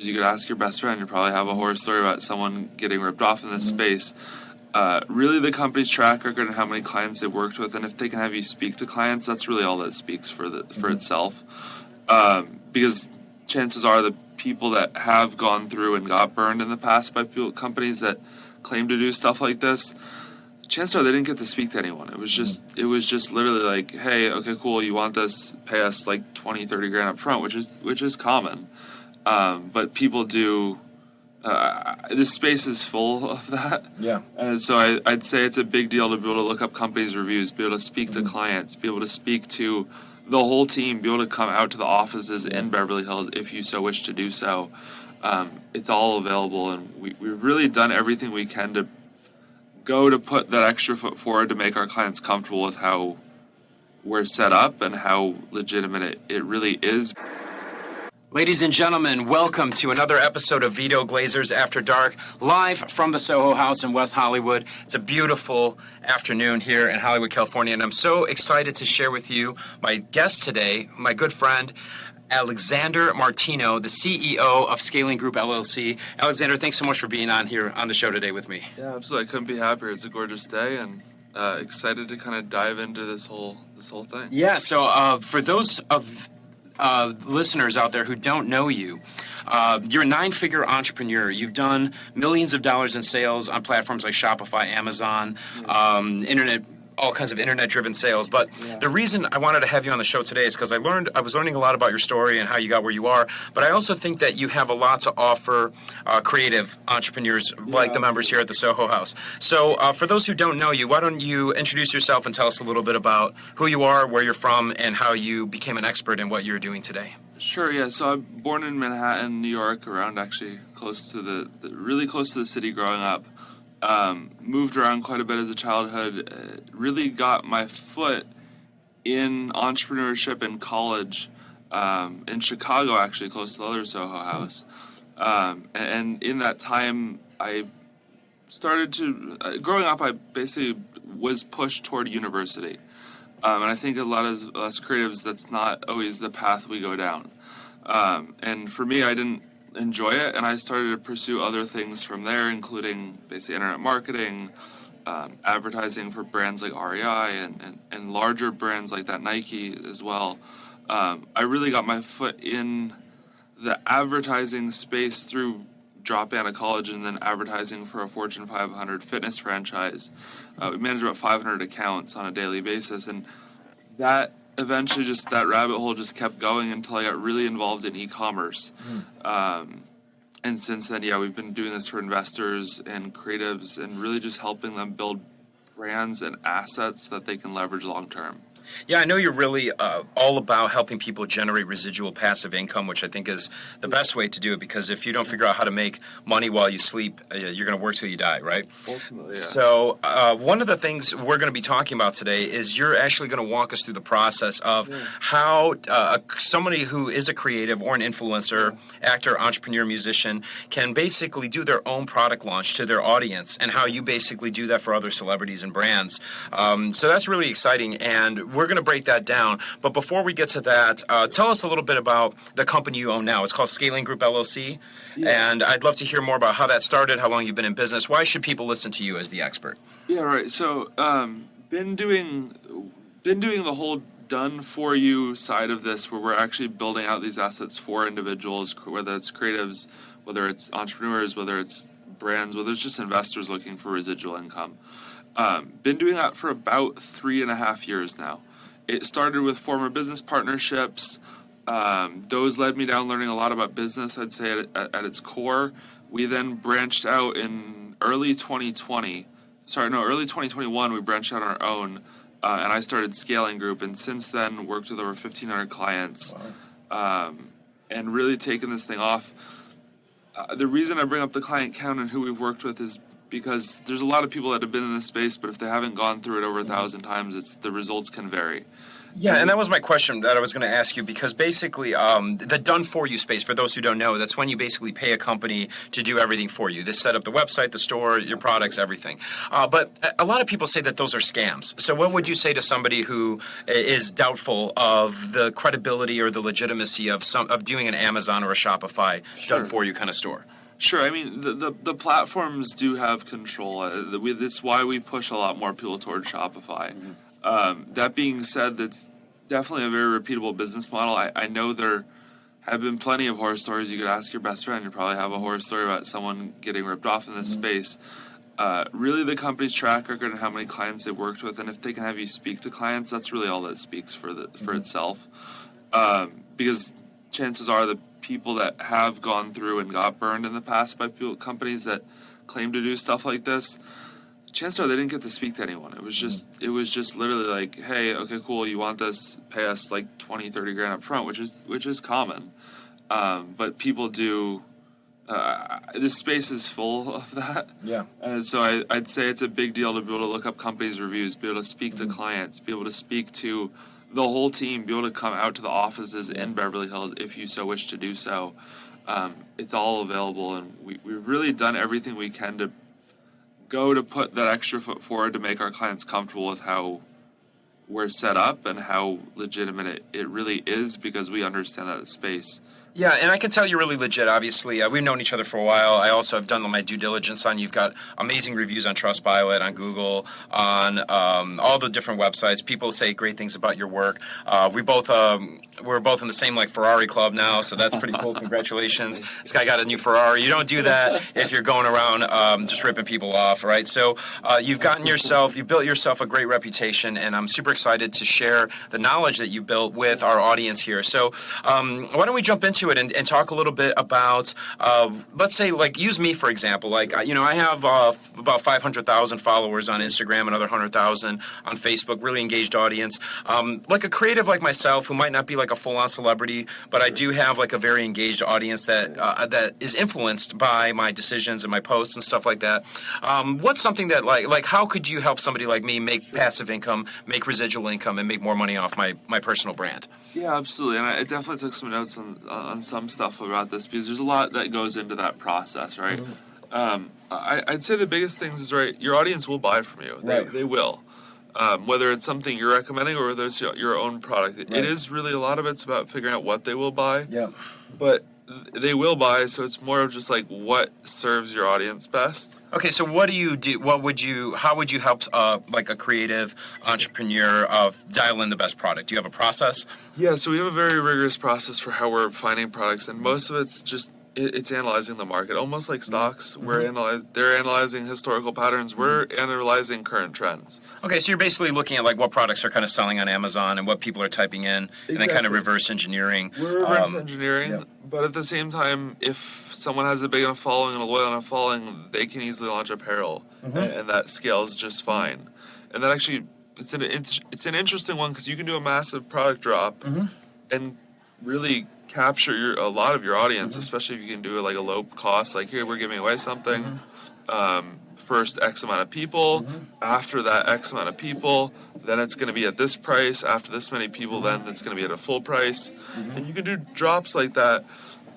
You could ask your best friend. You probably have a horror story about someone getting ripped off in this space. Really, the company's track record and how many clients they've worked with, and if they can have you speak to clients, that's really all that speaks for itself. Because chances are the people that have gone through and got burned in the past by companies that claim to do stuff like this, chances are they didn't get to speak to anyone. It was just literally like, hey, okay, cool, you want this, pay us like 20, 30 grand up front, which is common. But people do, this space is full of that. Yeah. And so I'd say it's a big deal to be able to look up companies' reviews, be able to speak to clients, be able to speak to the whole team, be able to come out to the offices in Beverly Hills if you so wish to do so. It's all available, and we've really done everything we can to put that extra foot forward to make our clients comfortable with how we're set up and how legitimate it really is. Ladies and gentlemen, welcome to another episode of Vito Glazers After Dark, live from the Soho House in West Hollywood. It's a beautiful afternoon here in Hollywood, California, and I'm so excited to share with you my guest today, my good friend, Alexander Martino, the CEO of Stanley Group, LLC. Alexander, thanks so much for being on here on the show today with me. Yeah, absolutely. I couldn't be happier. It's a gorgeous day, and excited to kind of dive into this whole thing. Yeah, so for those of listeners out there who don't know you, you're a 9-figure entrepreneur. You've done millions of dollars in sales on platforms like Shopify, Amazon, internet, all kinds of internet-driven sales. But the reason I wanted to have you on the show today is because I was learning a lot about your story and how you got where you are. But I also think that you have a lot to offer creative entrepreneurs like the members here at the Soho House. So for those who don't know you, why don't you introduce yourself and tell us a little bit about who you are, where you're from, and how you became an expert in what you're doing today. Sure, yeah. So I'm born in Manhattan, New York, around actually close to really close to the city growing up. Moved around quite a bit as a childhood, really got my foot in entrepreneurship in college, in Chicago, actually, close to the other Soho House. And in that time, I started to, growing up, I basically was pushed toward university. And I think a lot of us creatives, that's not always the path we go down. And for me, I didn't enjoy it, and I started to pursue other things from there, including basically internet marketing, advertising for brands like REI and larger brands like that, Nike as well. I really got my foot in the advertising space through dropping out of college and then advertising for a Fortune 500 fitness franchise. We managed about 500 accounts on a daily basis, and that eventually just that rabbit hole just kept going until I got really involved in e-commerce. And since then, we've been doing this for investors and creatives and really just helping them build brands and assets that they can leverage long term. Yeah, I know you're really all about helping people generate residual passive income, which I think is the best way to do it, because if you don't figure out how to make money while you sleep, you're going to work till you die, right? Ultimately, yeah. So one of the things we're going to be talking about today is you're actually going to walk us through the process of how somebody who is a creative or an influencer, actor, entrepreneur, musician can basically do their own product launch to their audience, and how you basically do that for other celebrities and brands. So that's really exciting, and we're going to break that down. But before we get to that, tell us a little bit about the company you own now. It's called Stanley Group, LLC. And I'd love to hear more about how that started, how long you've been in business. Why should people listen to you as the expert? Yeah, right. So been doing the whole done-for-you side of this, where we're actually building out these assets for individuals, whether it's creatives, whether it's entrepreneurs, whether it's brands, whether it's just investors looking for residual income. Been doing that for about 3.5 years now. It started with former business partnerships. Those led me down learning a lot about business, I'd say, at its core. We then branched out in early 2021, we branched out on our own, and I started Stanley Group, and since then worked with over 1,500 clients, and really taken this thing off. The reason I bring up the client count and who we've worked with is because there's a lot of people that have been in this space, but if they haven't gone through it over 1,000 times, the results can vary. Yeah, and that was my question that I was going to ask you, because basically the done-for-you space, for those who don't know, that's when you basically pay a company to do everything for you. They set up the website, the store, your products, everything. But a lot of people say that those are scams. So what would you say to somebody who is doubtful of the credibility or the legitimacy of doing an Amazon or a Shopify done-for-you kind of store? Sure. I mean, the platforms do have control. That's why we push a lot more people towards Shopify. That being said, that's definitely a very repeatable business model. I know there have been plenty of horror stories. You could ask your best friend. You probably have a horror story about someone getting ripped off in this space. Really, the company's track record and how many clients they've worked with, and if they can have you speak to clients, that's really all that speaks for itself. Because chances are the people that have gone through and got burned in the past by companies that claim to do stuff like this, chances are they didn't get to speak to anyone. It was just literally like, hey, okay, cool, you want this, pay us like 20, 30 grand up front, which is common. But people do, this space is full of that. Yeah. And so I'd say it's a big deal to be able to look up companies' reviews, be able to speak to clients, be able to speak to the whole team, be able to come out to the offices in Beverly Hills if you so wish to do so. It's all available, and we've really done everything we can to go to put that extra foot forward to make our clients comfortable with how we're set up and how legitimate it really is, because we understand that space. Yeah, and I can tell you're really legit, obviously. We've known each other for a while. I also have done my due diligence on you. You've got amazing reviews on Trustpilot, on Google, on all the different websites. People say great things about your work. We're both in the same Ferrari club now, so that's pretty cool. Congratulations. This guy got a new Ferrari. You don't do that if you're going around just ripping people off, right? So you've built yourself a great reputation, and I'm super excited to share the knowledge that you built with our audience here. So why don't we jump into it and talk a little bit about, let's say, use me for example. I have about 500,000 followers on Instagram, another 100,000 on Facebook, really engaged audience. Like a creative like myself, who might not be a full-on celebrity, but I do have a very engaged audience that is influenced by my decisions and my posts and stuff like that. What's something that how could you help somebody like me make passive income, make residual income, and make more money off my personal brand? Yeah, absolutely. And I definitely took some notes on some stuff about this, because there's a lot that goes into that process, right? I'd say the biggest things is, right, your audience will buy from you. They will. Whether it's something you're recommending or whether it's your own product. It is really, a lot of it's about figuring out what they will buy. Yeah. But they will buy, so it's more of just what serves your audience best. Okay, so what do you do? How would you help a creative entrepreneur dial in the best product? Do you have a process? Yeah, so we have a very rigorous process for how we're finding products, and most of it's just it's analyzing the market, almost like stocks. They're analyzing historical patterns. We're analyzing current trends. Okay, so you're basically looking at what products are kind of selling on Amazon and what people are typing in, and then kind of reverse engineering. We're reverse engineering, but at the same time, if someone has a big enough following and a loyal enough following, they can easily launch apparel, and that scales just fine. And that actually, it's an interesting one, because you can do a massive product drop and really capture a lot of your audience, especially if you can do it a low cost, here we're giving away something, first X amount of people, after that X amount of people, then it's going to be at this price, after this many people, then it's going to be at a full price, and you can do drops like that,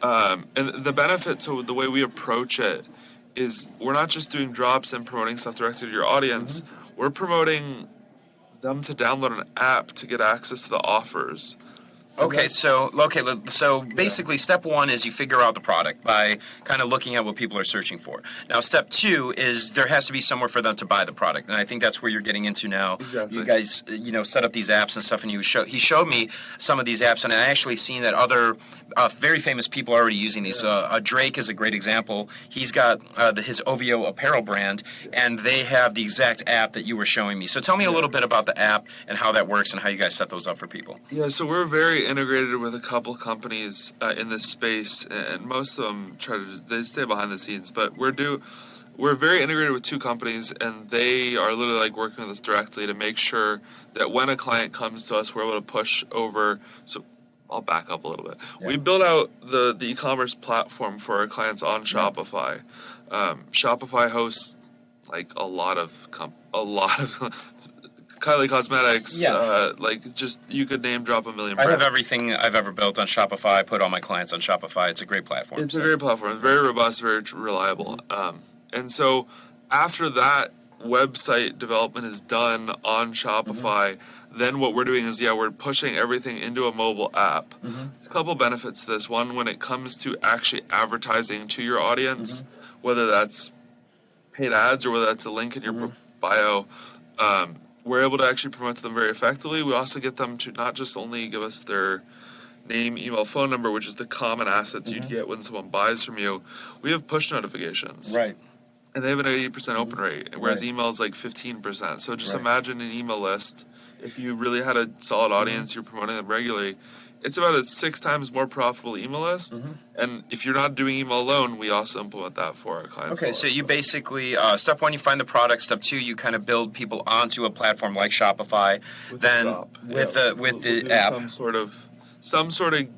and the benefit to the way we approach it is we're not just doing drops and promoting stuff directly to your audience, we're promoting them to download an app to get access to the offers. So basically step one is you figure out the product by kind of looking at what people are searching for. Now, step two is there has to be somewhere for them to buy the product, and I think that's where you're getting into now. Exactly. You guys, set up these apps and stuff, and he showed me some of these apps, and I actually seen that other very famous people are already using these. Drake is a great example. He's got his OVO apparel brand, and they have the exact app that you were showing me. So tell me a little bit about the app and how that works and how you guys set those up for people. Yeah, so we're very integrated with a couple companies in this space, and most of them they stay behind the scenes, but we're very integrated with two companies, and they are literally working with us directly to make sure that when a client comes to us, we're able to push over. So I'll back up a little bit. Yeah. We built out the e-commerce platform for our clients on Shopify. Shopify hosts a lot of Kylie Cosmetics. Yeah. Like just you could name drop a million. I brands. have everything I've ever built on Shopify. I put all my clients on Shopify. It's a great platform. It's a great platform. It's very robust, very reliable. And so after that website development is done on Shopify, then what we're doing is, we're pushing everything into a mobile app. There's a couple benefits to this. One, when it comes to actually advertising to your audience, whether that's paid ads or whether that's a link in your bio, we're able to actually promote to them very effectively. We also get them to not just only give us their name, email, phone number, which is the common assets you'd get when someone buys from you. We have push notifications. Right. And they have an 80% open rate, whereas email is like 15%. So just imagine an email list. If you really had a solid audience, you're promoting them regularly, it's about a 6 times more profitable email list. And if you're not doing email alone, we also implement that for our clients. Okay, so you basically, step 1, you find the product. Step 2, you kind of build people onto a platform like Shopify. With then the shop. with the do app. Some sort of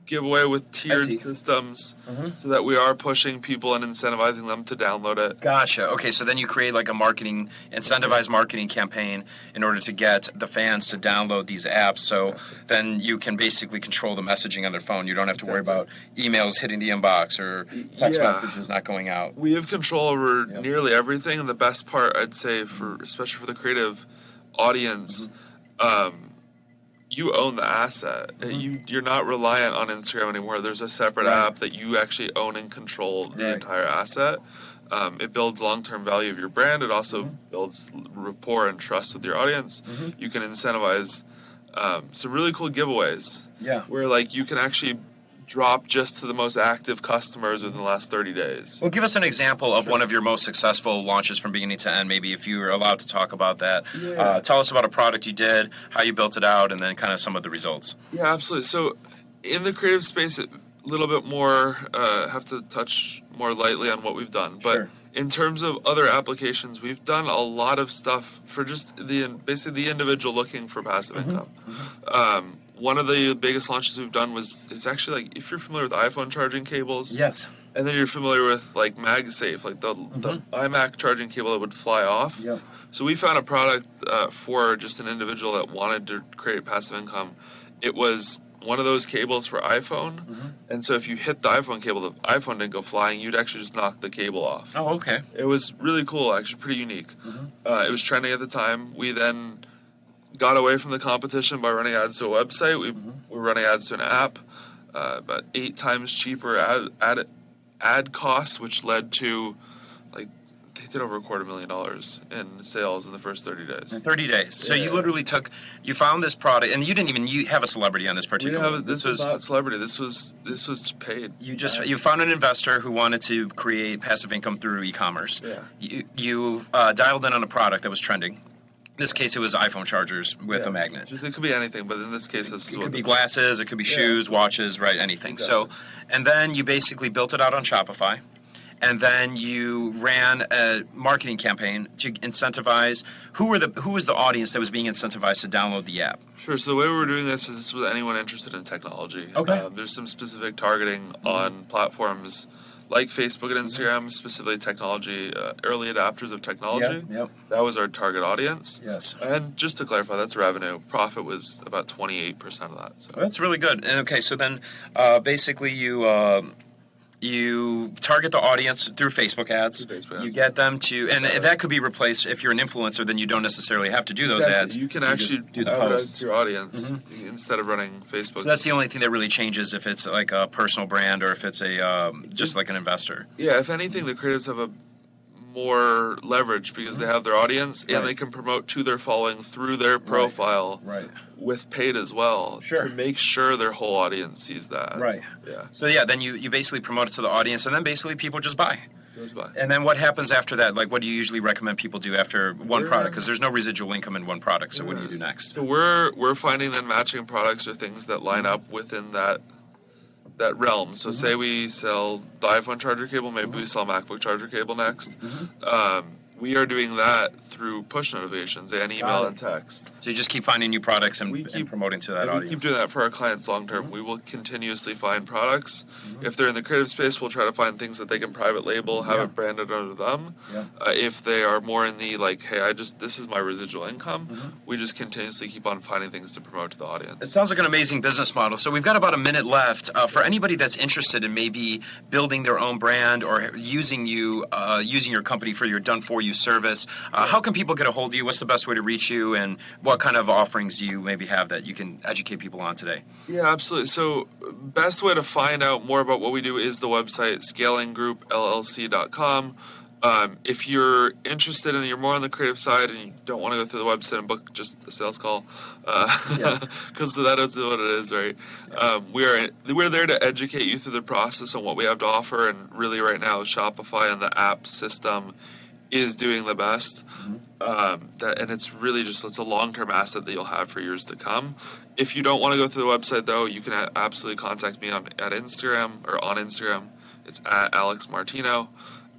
giveaway with tiered systems so that we are pushing people and incentivizing them to download it. Gotcha. Okay, so then you create like a incentivized marketing campaign in order to get the fans to download these apps. So then you can basically control the messaging on their phone. You don't have to worry about emails hitting the inbox or text messages not going out. We have control over nearly everything, and the best part, I'd say, especially for the creative audience, you own the asset. You're not reliant on Instagram anymore. There's a separate app that you actually own and control the entire asset. It builds long-term value of your brand. It also builds rapport and trust with your audience. You can incentivize some really cool giveaways. Where like you can actually drop just to the most active customers within the last 30 days. Well, give us an example of one of your most successful launches from beginning to end, maybe if you were allowed to talk about that. Tell us about a product you did, how you built it out, and then kind of some of the results. Yeah, absolutely. So in the creative space, a little bit more, have to touch more lightly on what we've done. But in terms of other applications, we've done a lot of stuff for just basically the individual looking for passive income. One of the biggest launches we've done is actually like if you're familiar with iPhone charging cables. Yes. And then you're familiar with like MagSafe, like the iMac charging cable that would fly off. So we found a product for just an individual that wanted to create passive income. It was one of those cables for iPhone. And so if you hit the iPhone cable, the iPhone didn't go flying. You'd actually just knock the cable off. Oh, okay. It was really cool, actually, pretty unique. It was trending at the time. We then got away from the competition by running ads to a website. We were running ads to an app, about 8 times cheaper ad costs, which led to like they did over $250,000 in sales in the first 30 days. 30 days. So you literally you found this product, and you didn't even have a celebrity on this particular. This was not celebrity. This was paid. You found an investor who wanted to create passive income through e-commerce. You dialed in on a product that was trending. In this case, it was iPhone chargers with a magnet. It could be anything, but in this case, it could be glasses, it could be shoes, watches, right? Anything. Exactly. So, and then you basically built it out on Shopify, and then you ran a marketing campaign to incentivize. Who was the audience that was being incentivized to download the app? Sure. So the way we were doing this is this was anyone interested in technology. Okay. There's some specific targeting on platforms like Facebook and Instagram, specifically technology, early adapters of technology. That was our target audience. Yes. And just to clarify, that's revenue. Profit was about 28% of that. So. That's really good. And okay, so then basically you target the audience through Facebook ads. You get them to, and that could be replaced if you're an influencer. Then you don't necessarily have to do those ads. You can actually do the posts to your audience instead of running Facebook. So that's the only thing that really changes if it's like a personal brand or if it's a just like an investor. Yeah, if anything, the creatives have a more leverage because they have their audience and they can promote to their following through their profile with paid as well to make sure their whole audience sees that. Yeah. So then you basically promote it to the audience and then basically people just buy. And then what happens after that? Like, what do you usually recommend people do after one product? Because there's no residual income in one product. So what do you do next? So we're finding that matching products are things that line up within that realm. So say we sell the iPhone charger cable, maybe we sell MacBook charger cable next. we are doing that through push notifications and email and text. So you just keep finding new products and promoting to that audience. We keep doing that for our clients long term. We will continuously find products. If they're in the creative space, we'll try to find things that they can private label, have it branded under them. If they are more in the like, hey, this is my residual income, we just continuously keep on finding things to promote to the audience. It sounds like an amazing business model. So we've got about a minute left. For anybody that's interested in maybe building their own brand or using your company for your done-for-you service, how can people get a hold of you? What's the best way to reach you, and what kind of offerings do you maybe have that you can educate people on today? Yeah, absolutely. So best way to find out more about what we do is the website scalinggroupllc.com. If you're interested and you're more on the creative side and you don't want to go through the website and book just a sales call, because that is what it is, right? We're there to educate you through the process on what we have to offer, and really right now Shopify and the app system is doing the best. And it's really it's a long-term asset that you'll have for years to come. If you don't want to go through the website, though, you can absolutely contact me at Instagram or on Instagram. It's at Alex Martino.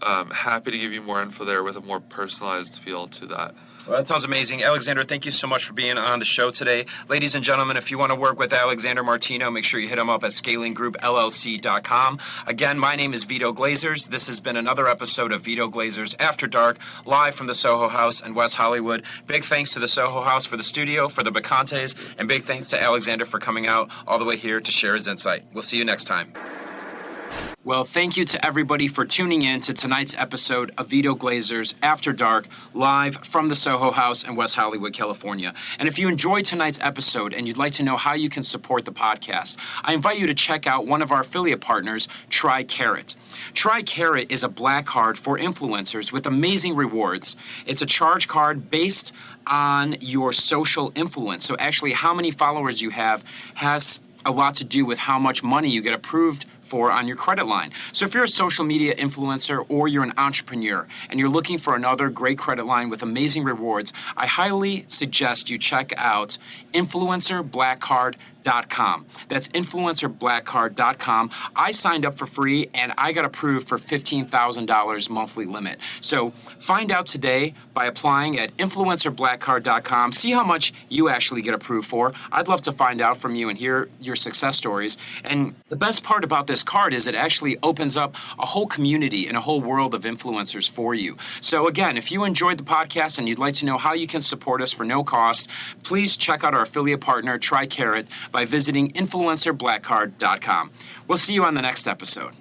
Happy to give you more info there with a more personalized feel to that. Well, that sounds amazing. Alexander, thank you so much for being on the show today. Ladies and gentlemen, if you want to work with Alexander Martino, make sure you hit him up at scalinggroupllc.com. Again, my name is Vito Glazers. This has been another episode of Vito Glazers After Dark, live from the Soho House in West Hollywood. Big thanks to the Soho House for the studio, for the Bacantes, and big thanks to Alexander for coming out all the way here to share his insight. We'll see you next time. Well, thank you to everybody for tuning in to tonight's episode of Vito Glazers After Dark, live from the Soho House in West Hollywood, California. And if you enjoyed tonight's episode and you'd like to know how you can support the podcast, I invite you to check out one of our affiliate partners, TriCarat. TriCarat is a black card for influencers with amazing rewards. It's a charge card based on your social influence. So actually, how many followers you have has a lot to do with how much money you get approved for on your credit line. So if you're a social media influencer or you're an entrepreneur and you're looking for another great credit line with amazing rewards, I highly suggest you check out influencerblackcard.com. That's influencerblackcard.com. I signed up for free and I got approved for $15,000 monthly limit. So find out today by applying at influencerblackcard.com. See how much you actually get approved for. I'd love to find out from you and hear your success stories. And the best part about this card is it actually opens up a whole community and a whole world of influencers for you. So again, if you enjoyed the podcast and you'd like to know how you can support us for no cost, please check out our affiliate partner, TriCarat, by visiting influencerblackcard.com. We'll see you on the next episode.